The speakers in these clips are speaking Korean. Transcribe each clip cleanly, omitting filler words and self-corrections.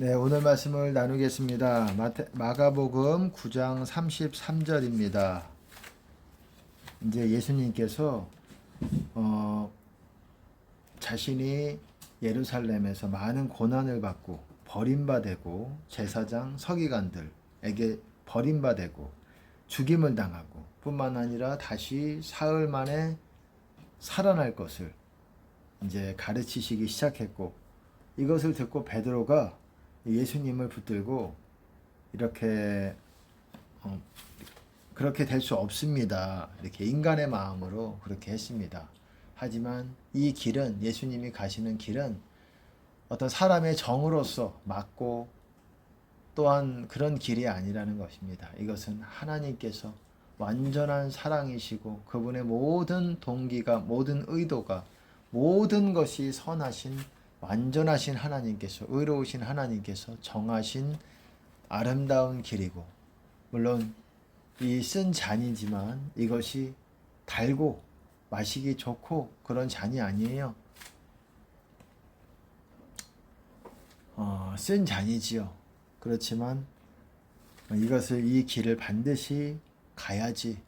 네, 오늘 말씀을 나누겠습니다. 마가복음 9장 33절입니다. 이제 예수님께서 어, 자신이 예루살렘에서 많은 고난을 받고 버림받고 제사장 서기관들에게 버림받고 죽임을 당하고 뿐만 아니라 다시 사흘 만에 살아날 것을 이제 가르치시기 시작했고, 이것을 듣고 베드로가 예수님을 붙들고 이렇게 그렇게 될 수 없습니다. 이렇게 인간의 마음으로 그렇게 했습니다. 하지만 이 길은, 예수님이 가시는 길은 어떤 사람의 정으로서 맞고 또한 그런 길이 아니라는 것입니다. 이것은 하나님께서 완전한 사랑이시고 그분의 모든 동기가, 모든 의도가, 모든 것이 선하신 완전하신 하나님께서, 의로우신 하나님께서 정하신 아름다운 길이고, 물론 이 쓴 잔이지만 이것이 달고 마시기 좋고 그런 잔이 아니에요. 쓴 잔이지요. 그렇지만 이 길을 반드시 가야지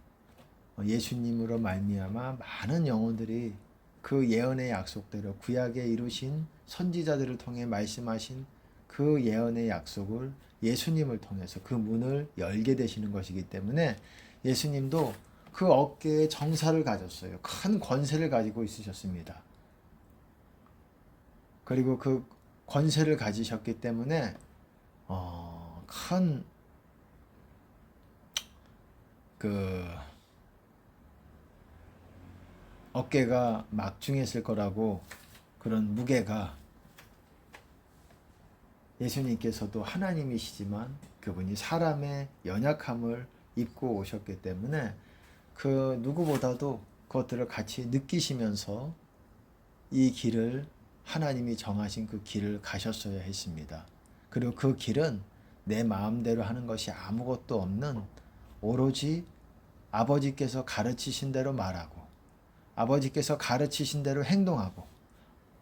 예수님으로 말미암아 많은 영혼들이 그 예언의 약속대로 구약에 이루신 선지자들을 통해 말씀하신 그 예언의 약속을 예수님을 통해서 그 문을 열게 되시는 것이기 때문에, 예수님도 그 어깨에 정사를 가졌어요. 큰 권세를 가지고 있으셨습니다. 그리고 그 권세를 가지셨기 때문에 큰 그 어깨가 막중했을 거라고, 그런 무게가, 예수님께서도 하나님이시지만 그분이 사람의 연약함을 입고 오셨기 때문에 그 누구보다도 그것들을 같이 느끼시면서 이 길을, 하나님이 정하신 그 길을 가셨어야 했습니다. 그리고 그 길은 내 마음대로 하는 것이 아무것도 없는, 오로지 아버지께서 가르치신 대로 말하고 아버지께서 가르치신 대로 행동하고,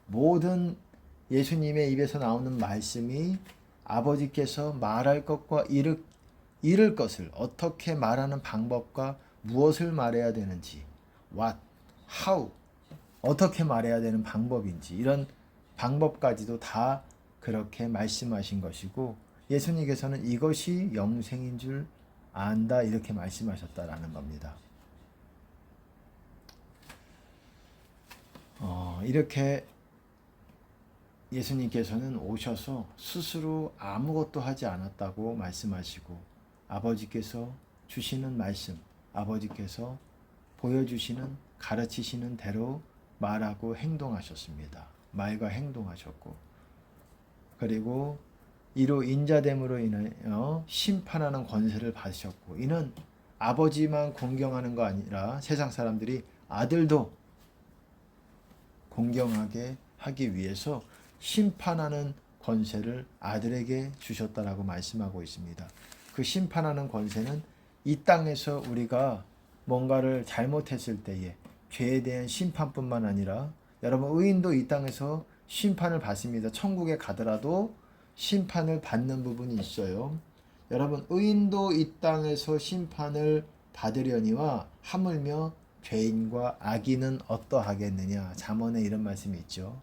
모든 예수님의 입에서 나오는 말씀이 아버지께서 말할 것과 이를 것을, 어떻게 말하는 방법과 무엇을 말해야 되는지, what, how, 어떻게 말해야 되는 방법인지, 이런 방법까지도 다 그렇게 말씀하신 것이고, 예수님께서는 이것이 영생인 줄 안다, 이렇게 말씀하셨다라는 겁니다. 이렇게 예수님께서는 오셔서 스스로 아무것도 하지 않았다고 말씀하시고, 아버지께서 주시는 말씀, 아버지께서 보여주시는, 가르치시는 대로 말하고 행동하셨습니다. 말과 행동하셨고, 그리고 이로 인자됨으로 인하여 심판하는 권세를 받으셨고, 이는 아버지만 공경하는 거 아니라 세상 사람들이 아들도 공경하게 하기 위해서 심판하는 권세를 아들에게 주셨다라고 말씀하고 있습니다. 그 심판하는 권세는 이 땅에서 우리가 뭔가를 잘못했을 때에 죄에 대한 심판뿐만 아니라, 여러분, 의인도 이 땅에서 심판을 받습니다. 천국에 가더라도 심판을 받는 부분이 있어요. 여러분, 의인도 이 땅에서 심판을 받으려니와 하물며 죄인과 악인은 어떠하겠느냐. 잠언에 이런 말씀이 있죠.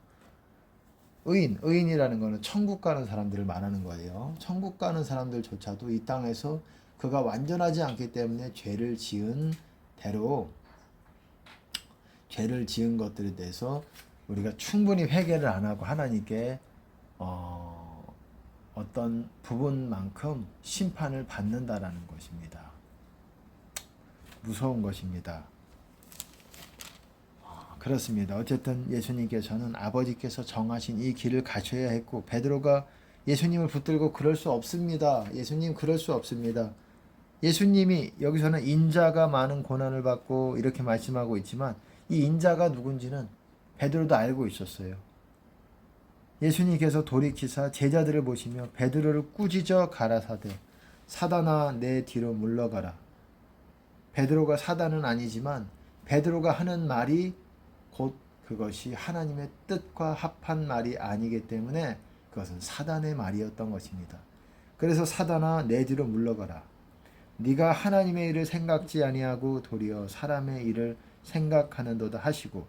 의인이라는 것은 천국 가는 사람들을 말하는 거예요. 천국 가는 사람들조차도 이 땅에서 그가 완전하지 않기 때문에 죄를 지은 대로, 죄를 지은 것들에 대해서 우리가 충분히 회개를 안 하고 하나님께 어떤 부분만큼 심판을 받는다라는 것입니다. 무서운 것입니다. 그렇습니다. 어쨌든 예수님께서는 아버지께서 정하신 이 길을 가셔야 했고, 베드로가 예수님을 붙들고 그럴 수 없습니다. 예수님, 그럴 수 없습니다. 예수님이 여기서는 인자가 많은 고난을 받고 이렇게 말씀하고 있지만, 이 인자가 누군지는 베드로도 알고 있었어요. 예수님께서 돌이키사 제자들을 보시며 베드로를 꾸짖어 가라사대 사단아 내 뒤로 물러가라. 베드로가 사단은 아니지만 베드로가 하는 말이 곧 그것이 하나님의 뜻과 합한 말이 아니기 때문에 그것은 사단의 말이었던 것입니다. 그래서 사단아 내 뒤로 물러가라. 네가 하나님의 일을 생각지 아니하고 도리어 사람의 일을 생각하는도다 하시고,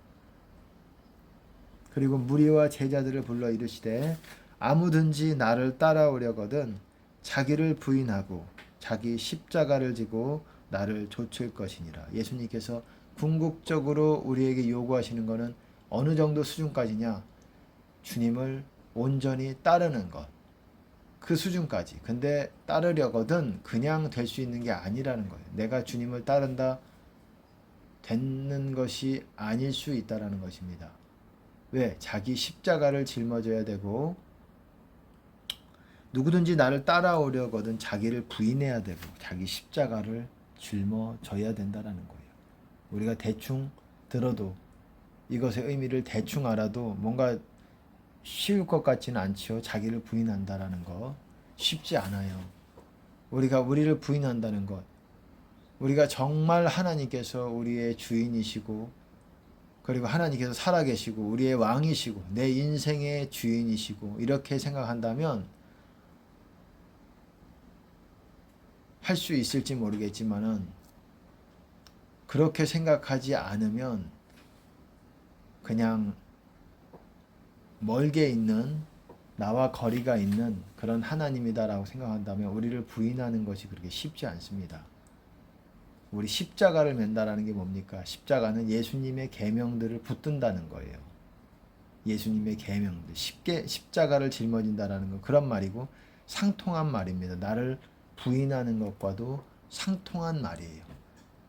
그리고 무리와 제자들을 불러 이르시되 아무든지 나를 따라오려거든 자기를 부인하고 자기 십자가를 지고 나를 좇을 것이니라. 예수님께서 궁극적으로 우리에게 요구하시는 것은 어느 정도 수준까지냐? 주님을 온전히 따르는 것. 그 수준까지. 근데 따르려거든 그냥 될 수 있는 게 아니라는 거예요. 내가 주님을 따른다 되는 것이 아닐 수 있다라는 것입니다. 왜? 자기 십자가를 짊어져야 되고, 누구든지 나를 따라오려거든 자기를 부인해야 되고 자기 십자가를 짊어져야 된다라는 거예요. 우리가 대충 들어도, 이것의 의미를 대충 알아도 뭔가 쉬울 것 같지는 않죠. 자기를 부인한다라는 것 쉽지 않아요. 우리가 우리를 부인한다는 것, 우리가 정말 하나님께서 우리의 주인이시고, 그리고 하나님께서 살아계시고 우리의 왕이시고 내 인생의 주인이시고 이렇게 생각한다면 할 수 있을지 모르겠지만은, 그렇게 생각하지 않으면 그냥 멀게 있는, 나와 거리가 있는 그런 하나님이다라고 생각한다면 우리를 부인하는 것이 그렇게 쉽지 않습니다. 우리 십자가를 맨다라는 게 뭡니까? 십자가는 예수님의 계명들을 붙든다는 거예요. 예수님의 계명들, 쉽게 십자가를 짊어진다라는 건 그런 말이고 상통한 말입니다. 나를 부인하는 것과도 상통한 말이에요.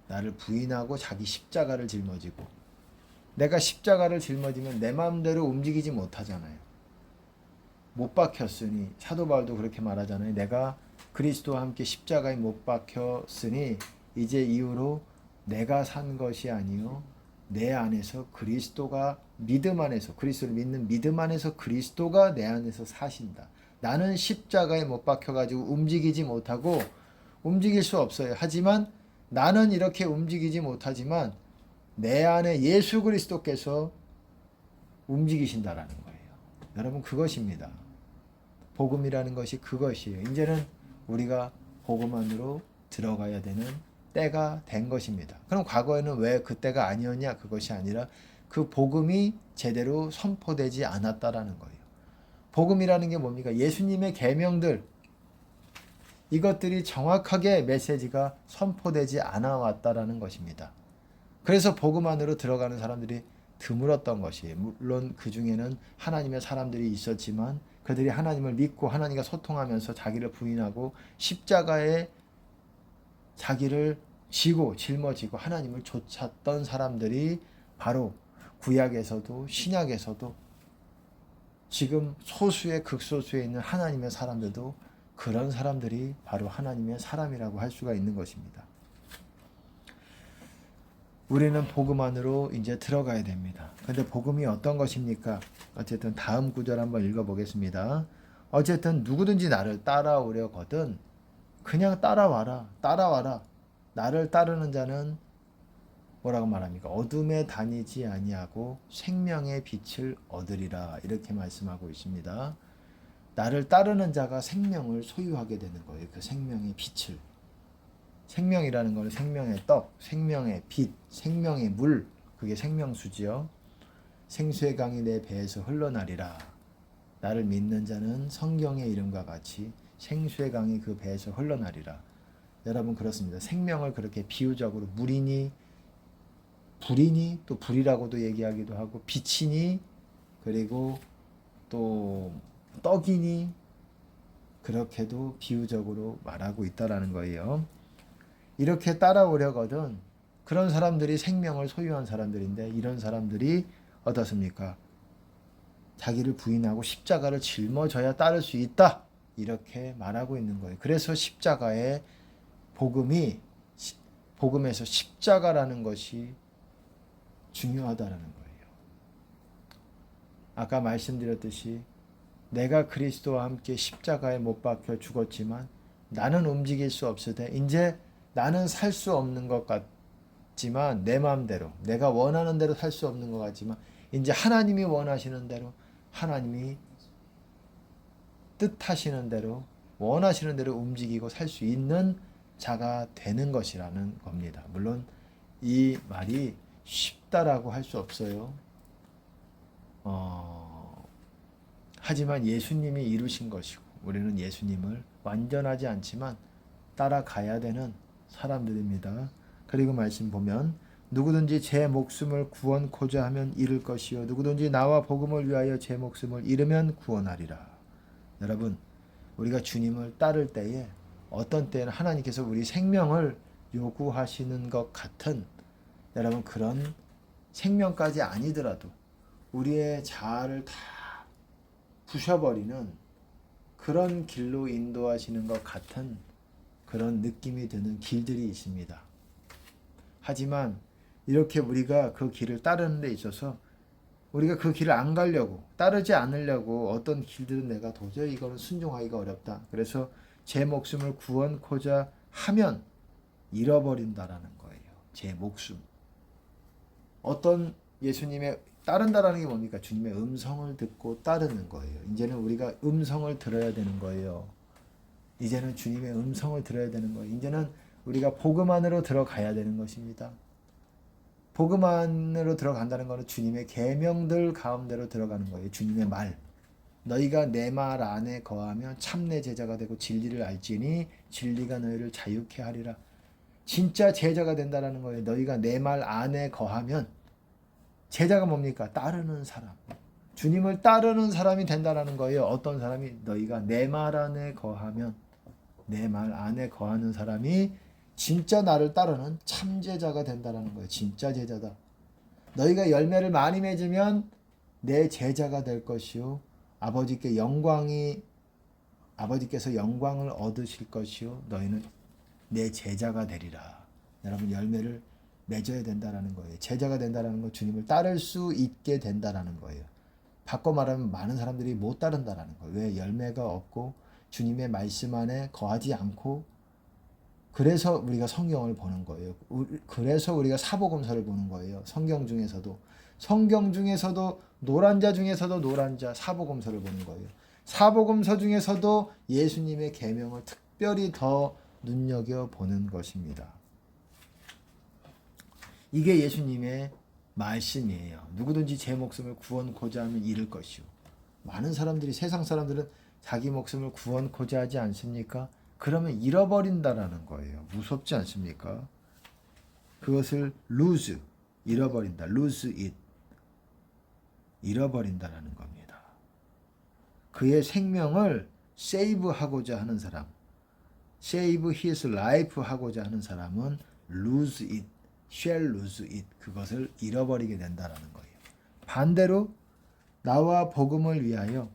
나를 부인하고 자기 십자가를 짊어지고, 내가 십자가를 짊어지면 내 마음대로 움직이지 못하잖아요. 못 박혔으니, 사도 바울도 그렇게 말하잖아요. 내가 그리스도와 함께 십자가에 못 박혔으니 이제 이후로 내가 산 것이 아니요 내 안에서 그리스도가, 믿음 안에서, 그리스도를 믿는 믿음 안에서 그리스도가 내 안에서 사신다. 나는 십자가에 못 박혀가지고 움직이지 못하고, 움직일 수 없어요. 하지만 나는 이렇게 움직이지 못하지만 내 안에 예수 그리스도께서 움직이신다라는 거예요. 여러분, 그것입니다. 복음이라는 것이 그것이에요. 이제는 우리가 복음 안으로 들어가야 되는 때가 된 것입니다. 그럼 과거에는 왜 그때가 아니었냐? 그것이 아니라 그 복음이 제대로 선포되지 않았다라는 거예요. 복음이라는 게 뭡니까? 예수님의 계명들, 이것들이 정확하게 메시지가 선포되지 않아 왔다라는 것입니다. 그래서 복음 안으로 들어가는 사람들이 드물었던 것이에요. 물론 그 중에는 하나님의 사람들이 있었지만 그들이 하나님을 믿고 하나님과 소통하면서 자기를 부인하고 십자가에 자기를 지고 짊어지고 하나님을 좇았던 사람들이 바로 구약에서도 신약에서도 지금 소수의 극소수에 있는 하나님의 사람들도 그런 사람들이 바로 하나님의 사람이라고 할 수가 있는 것입니다. 우리는 복음 안으로 이제 들어가야 됩니다. 근데 복음이 어떤 것입니까? 어쨌든 다음 구절 한번 읽어보겠습니다. 어쨌든 누구든지 나를 따라오려거든 그냥 따라와라. 따라와라. 나를 따르는 자는 뭐라고 말합니까? 어둠에 다니지 아니하고 생명의 빛을 얻으리라. 이렇게 말씀하고 있습니다. 나를 따르는 자가 생명을 소유하게 되는 거예요. 그 생명의 빛을. 생명이라는 건 생명의 떡, 생명의 빛, 생명의 물, 그게 생명수지요. 생수의 강이 내 배에서 흘러나리라. 나를 믿는 자는 성경의 이름과 같이 생수의 강이 그 배에서 흘러나리라. 여러분, 그렇습니다. 생명을 그렇게 비유적으로 물이니 불이니, 또 불이라고도 얘기하기도 하고, 빛이니, 그리고 또 떡이니, 그렇게도 비유적으로 말하고 있다라는 거예요. 이렇게 따라오려거든 그런 사람들이 생명을 소유한 사람들인데, 이런 사람들이 어떻습니까? 자기를 부인하고 십자가를 짊어져야 따를 수 있다, 이렇게 말하고 있는 거예요. 그래서 십자가의 복음에서 십자가라는 것이 중요하다라는 거예요. 아까 말씀드렸듯이 내가 그리스도와 함께 십자가에 못 박혀 죽었지만 나는 움직일 수 없으되, 이제 나는 살 수 없는 것 같지만, 내 마음대로 내가 원하는 대로 살 수 없는 것 같지만 이제 하나님이 원하시는 대로 하나님이 뜻하시는 대로 원하시는 대로 움직이고 살 수 있는 자가 되는 것이라는 겁니다. 물론 이 말이 쉽다라고 할 수 없어요. 하지만 예수님이 이루신 것이고 우리는 예수님을 완전하지 않지만 따라가야 되는 사람들입니다. 그리고 말씀 보면 누구든지 제 목숨을 구원코자 하면 잃을 것이요 누구든지 나와 복음을 위하여 제 목숨을 잃으면 구원하리라. 여러분, 우리가 주님을 따를 때에 어떤 때는 하나님께서 우리 생명을 요구하시는 것 같은 여러분 그런 생명까지 아니더라도 우리의 자아를 다 부셔버리는 그런 길로 인도하시는 것 같은 그런 느낌이 드는 길들이 있습니다. 하지만 이렇게 우리가 그 길을 따르는 데 있어서 우리가 그 길을 안 가려고 따르지 않으려고 어떤 길들은 내가 도저히 이거는 순종하기가 어렵다. 그래서 제 목숨을 구원코자 하면 잃어버린다라는 거예요. 제 목숨. 어떤 예수님의 따른다라는 게 뭡니까? 주님의 음성을 듣고 따르는 거예요. 이제는 우리가 음성을 들어야 되는 거예요. 이제는 주님의 음성을 들어야 되는 거예요. 이제는 우리가 복음 안으로 들어가야 되는 것입니다. 복음 안으로 들어간다는 것은 주님의 계명들 가운데로 들어가는 거예요. 주님의 말. 너희가 내 말 안에 거하면 참내 제자가 되고 진리를 알지니 진리가 너희를 자유케 하리라. 진짜 제자가 된다라는 거예요. 너희가 내 말 안에 거하면 제자가 뭡니까? 따르는 사람. 주님을 따르는 사람이 된다라는 거예요. 어떤 사람이 너희가 내 말 안에 거하면 내 말 안에 거하는 사람이 진짜 나를 따르는 참제자가 된다라는 거예요. 진짜 제자다. 너희가 열매를 많이 맺으면 내 제자가 될 것이요 아버지께서 영광을 얻으실 것이요 너희는 내 제자가 되리라. 여러분 열매를 맺어야 된다라는 거예요. 제자가 된다라는 건 주님을 따를 수 있게 된다라는 거예요. 바꿔 말하면 많은 사람들이 못 따른다라는 거예요. 왜? 열매가 없고 주님의 말씀 안에 거하지 않고 그래서 우리가 성경을 보는 거예요. 그래서 우리가 사복음서를 보는 거예요. 성경 중에서도 노란 자 중에서도 노란 자 사복음서를 보는 거예요. 사복음서 중에서도 예수님의 계명을 특별히 더 눈여겨보는 것입니다. 이게 예수님의 말씀이에요. 누구든지 제 목숨을 구원코자 하면 잃을 것이요. 많은 사람들이 세상 사람들은 자기 목숨을 구원코자 하지 않습니까? 그러면 잃어버린다라는 거예요. 무섭지 않습니까? 그것을 lose, 잃어버린다. lose it. 잃어버린다라는 겁니다. 그의 생명을 save 하고자 하는 사람, save his life 하고자 하는 사람은 lose it, shall lose it. 그것을 잃어버리게 된다라는 거예요. 반대로 나와 복음을 위하여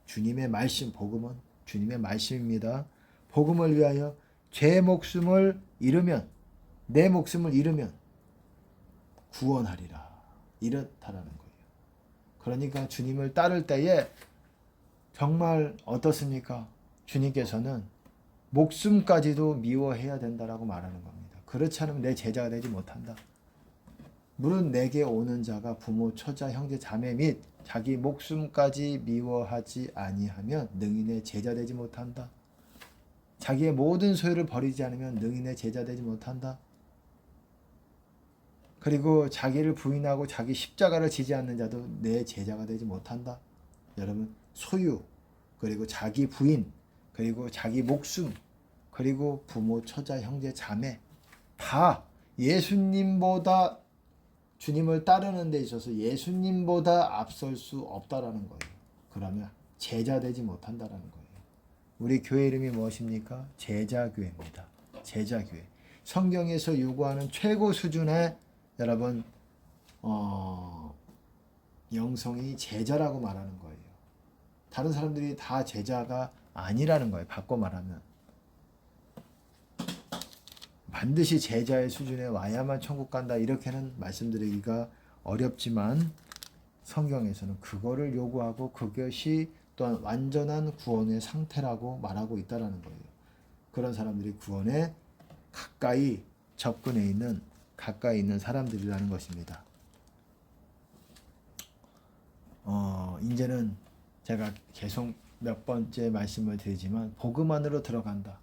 주님의 말씀, 복음은 주님의 말씀입니다. 복음을 위하여 내 목숨을 잃으면 구원하리라. 이렇다라는 거예요. 그러니까 주님을 따를 때에 정말 어떻습니까? 주님께서는 목숨까지도 미워해야 된다라고 말하는 겁니다. 그렇지 않으면 내 제자가 되지 못한다. 물은 내게 오는 자가 부모, 처자, 형제, 자매 및 자기 목숨까지 미워하지 아니하면 능히 내 제자 되지 못한다. 자기의 모든 소유를 버리지 않으면 능히 내 제자 되지 못한다. 그리고 자기를 부인하고 자기 십자가를 지지 않는 자도 내 제자가 되지 못한다. 여러분, 소유, 그리고 자기 부인, 그리고 자기 목숨, 그리고 부모, 처자, 형제, 자매 다 예수님보다 주님을 따르는 데 있어서 예수님보다 앞설 수 없다라는 거예요. 그러면 제자 되지 못한다라는 거예요. 우리 교회 이름이 무엇입니까? 제자교회입니다. 제자교회. 성경에서 요구하는 최고 수준의 여러분 영성이 제자라고 말하는 거예요. 다른 사람들이 다 제자가 아니라는 거예요. 바꿔 말하면. 반드시 제자의 수준에 와야만 천국 간다 이렇게는 말씀드리기가 어렵지만 성경에서는 그거를 요구하고 그것이 또한 완전한 구원의 상태라고 말하고 있다는 거예요. 그런 사람들이 구원에 가까이 접근해 있는 가까이 있는 사람들이라는 것입니다. 이제는 제가 계속 몇 번째 말씀을 드리지만 복음 안으로 들어간다.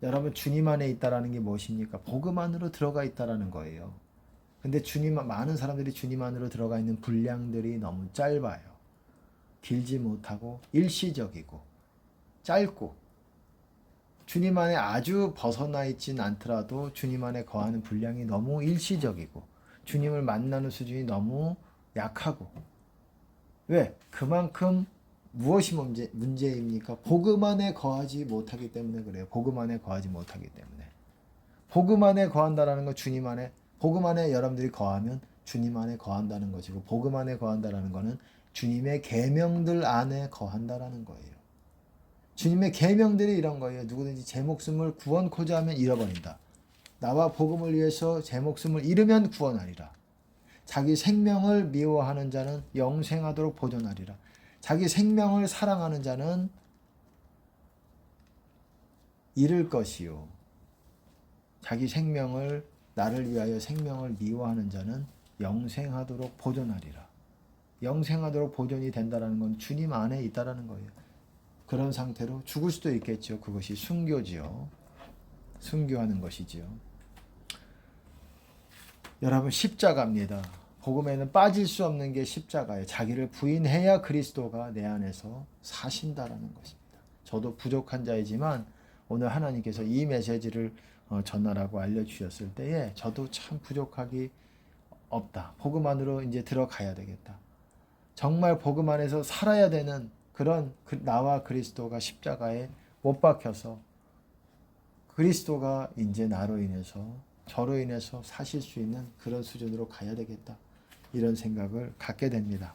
여러분 주님 안에 있다라는 게 무엇입니까? 복음 안으로 들어가 있다라는 거예요. 근데 많은 사람들이 주님 안으로 들어가 있는 분량들이 너무 짧아요. 길지 못하고 일시적이고 짧고 주님 안에 아주 벗어나 있진 않더라도 주님 안에 거하는 분량이 너무 일시적이고 주님을 만나는 수준이 너무 약하고 왜? 그만큼 무엇이 문제입니까? 복음 안에 거하지 못하기 때문에 그래요. 복음 안에 거하지 못하기 때문에. 복음 안에 거한다라는 건 주님 안에 복음 안에 여러분들이 거하면 주님 안에 거한다는 것이고 복음 안에 거한다라는 것은 주님의 계명들 안에 거한다라는 거예요. 주님의 계명들이 이런 거예요. 누구든지 제 목숨을 구원코자 하면 잃어버린다. 나와 복음을 위해서 제 목숨을 잃으면 구원하리라. 자기 생명을 미워하는 자는 영생하도록 보존하리라. 자기 생명을 사랑하는 자는 잃을 것이요. 자기 생명을 나를 위하여 생명을 미워하는 자는 영생하도록 보존하리라. 영생하도록 보존이 된다는 건 주님 안에 있다라는 거예요. 그런 상태로 죽을 수도 있겠죠. 그것이 순교지요. 순교하는 것이지요. 여러분 십자가입니다. 복음에는 빠질 수 없는 게 십자가예요. 자기를 부인해야 그리스도가 내 안에서 사신다라는 것입니다. 저도 부족한 자이지만 오늘 하나님께서 이 메시지를 전하라고 알려주셨을 때에 저도 참 부족하기 없다. 복음 안으로 이제 들어가야 되겠다. 정말 복음 안에서 살아야 되는 그런 나와 그리스도가 십자가에 못 박혀서 그리스도가 이제 나로 인해서 저로 인해서 사실 수 있는 그런 수준으로 가야 되겠다. 이런 생각을 갖게 됩니다.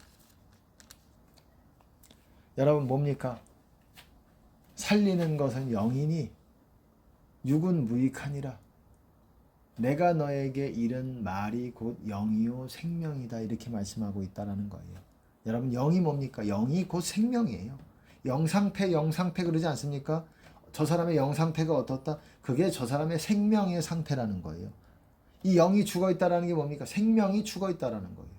여러분 뭡니까? 살리는 것은 영이니 육은 무익하니라. 내가 너에게 이른 말이 곧 영이요 생명이다. 이렇게 말씀하고 있다라는 거예요. 여러분 영이 뭡니까? 영이 곧 생명이에요. 영상태 그러지 않습니까? 저 사람의 영상태가 어떻다? 그게 저 사람의 생명의 상태라는 거예요. 이 영이 죽어있다라는 게 뭡니까? 생명이 죽어있다라는 거예요.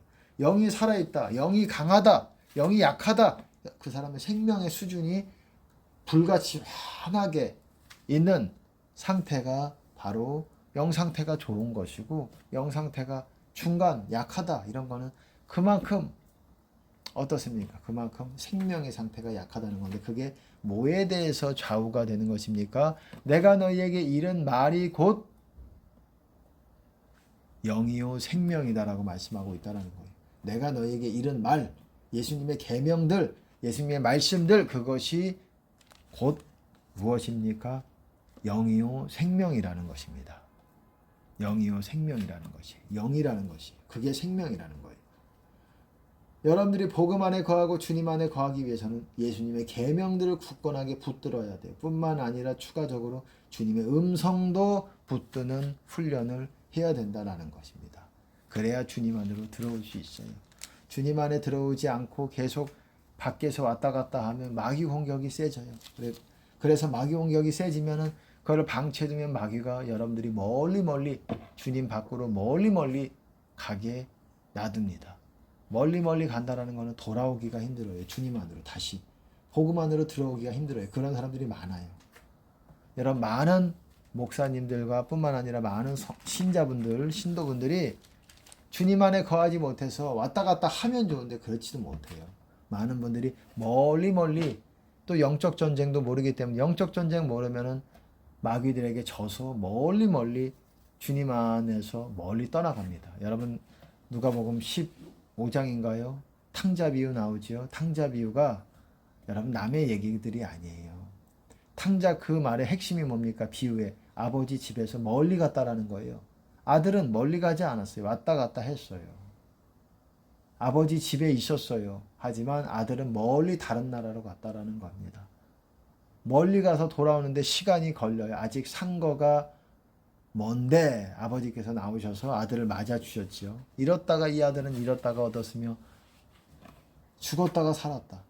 영이 살아있다. 영이 강하다. 영이 약하다. 그 사람의 생명의 수준이 불같이 환하게 있는 상태가 바로 영상태가 좋은 것이고 영상태가 중간 약하다. 이런 거는 그만큼 어떻습니까? 그만큼 생명의 상태가 약하다는 건데 그게 뭐에 대해서 좌우가 되는 것입니까? 내가 너희에게 이른 말이 곧 영이요 생명이다라고 말씀하고 있다는 거예요. 내가 너희에게 이른 말, 예수님의 계명들, 예수님의 말씀들 그것이 곧 무엇입니까? 영이요 생명이라는 것입니다. 영이요 생명이라는 것이 영이라는 것이 그게 생명이라는 거예요. 여러분들이 복음 안에 거하고 주님 안에 거하기 위해서는 예수님의 계명들을 굳건하게 붙들어야 돼요. 뿐만 아니라 추가적으로 주님의 음성도 붙드는 훈련을 해야 된다는 것입니다. 그래야 주님 안으로 들어올 수 있어요. 주님 안에 들어오지 않고 계속 밖에서 왔다 갔다 하면 마귀 공격이 세져요. 그래서 마귀 공격이 세지면은 그걸 방치해두면 마귀가 여러분들이 멀리 주님 밖으로 멀리 가게 놔둡니다. 멀리 간다라는 것은 돌아오기가 힘들어요. 주님 안으로 다시 복음 안으로 들어오기가 힘들어요. 그런 사람들이 많아요. 여러분 많은 목사님들과 뿐만 아니라 많은 신자분들, 신도분들이 주님 안에 거하지 못해서 왔다 갔다 하면 좋은데 그렇지도 못해요. 많은 분들이 멀리 또 영적 전쟁도 모르기 때문에 영적 전쟁 모르면은 마귀들에게 져서 멀리 주님 안에서 멀리 떠나갑니다. 여러분 누가복음 15장인가요? 탕자 비유 나오지요. 탕자 비유가 여러분 남의 얘기들이 아니에요. 탕자 그 말의 핵심이 뭡니까? 비유에 아버지 집에서 멀리 갔다라는 거예요. 아들은 멀리 가지 않았어요. 왔다 갔다 했어요. 아버지 집에 있었어요. 하지만 아들은 멀리 다른 나라로 갔다라는 겁니다. 멀리 가서 돌아오는데 시간이 걸려요. 아직 상거가 먼데 아버지께서 나오셔서 아들을 맞아주셨지요. 잃었다가 이 아들은 잃었다가 얻었으며 죽었다가 살았다.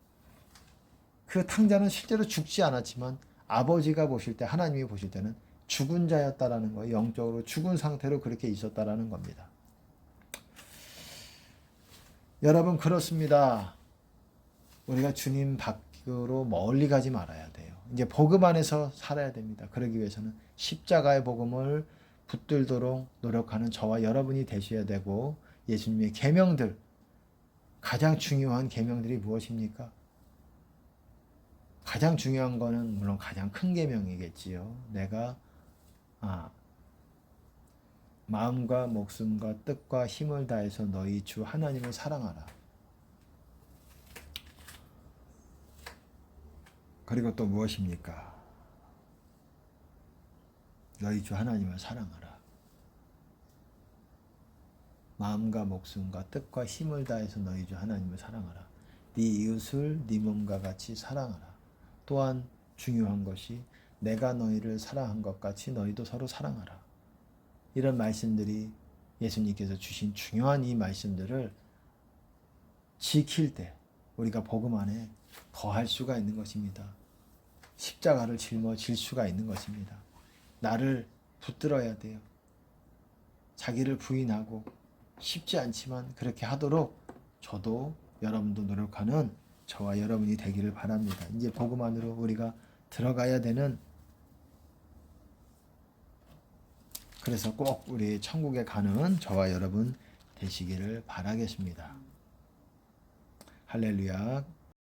그 탕자는 실제로 죽지 않았지만 아버지가 보실 때 하나님이 보실 때는 죽은 자였다라는 거예요. 영적으로 죽은 상태로 그렇게 있었다라는 겁니다. 여러분 그렇습니다. 우리가 주님 밖으로 멀리 가지 말아야 돼요. 이제 복음 안에서 살아야 됩니다. 그러기 위해서는 십자가의 복음을 붙들도록 노력하는 저와 여러분이 되셔야 되고, 예수님의 계명들, 가장 중요한 계명들이 무엇입니까? 가장 중요한 거는 물론 가장 큰 계명이겠지요. 내가 마음과 목숨과 뜻과 힘을 다해서 너희 주 하나님을 사랑하라. 그리고 또 무엇입니까? 너희 주 하나님을 사랑하라. 마음과 목숨과 뜻과 힘을 다해서 너희 주 하나님을 사랑하라. 네 이웃을 네 몸과 같이 사랑하라. 또한 중요한 것이 내가 너희를 사랑한 것 같이 너희도 서로 사랑하라. 이런 말씀들이 예수님께서 주신 중요한 이 말씀들을 지킬 때 우리가 복음 안에 거할 수가 있는 것입니다. 십자가를 짊어질 수가 있는 것입니다. 나를 붙들어야 돼요. 자기를 부인하고, 쉽지 않지만 그렇게 하도록 저도 여러분도 노력하는 저와 여러분이 되기를 바랍니다. 이제 복음 안으로 우리가 들어가야 되는, 그래서 꼭 우리 천국에 가는 저와 여러분 되시기를 바라겠습니다. 할렐루야.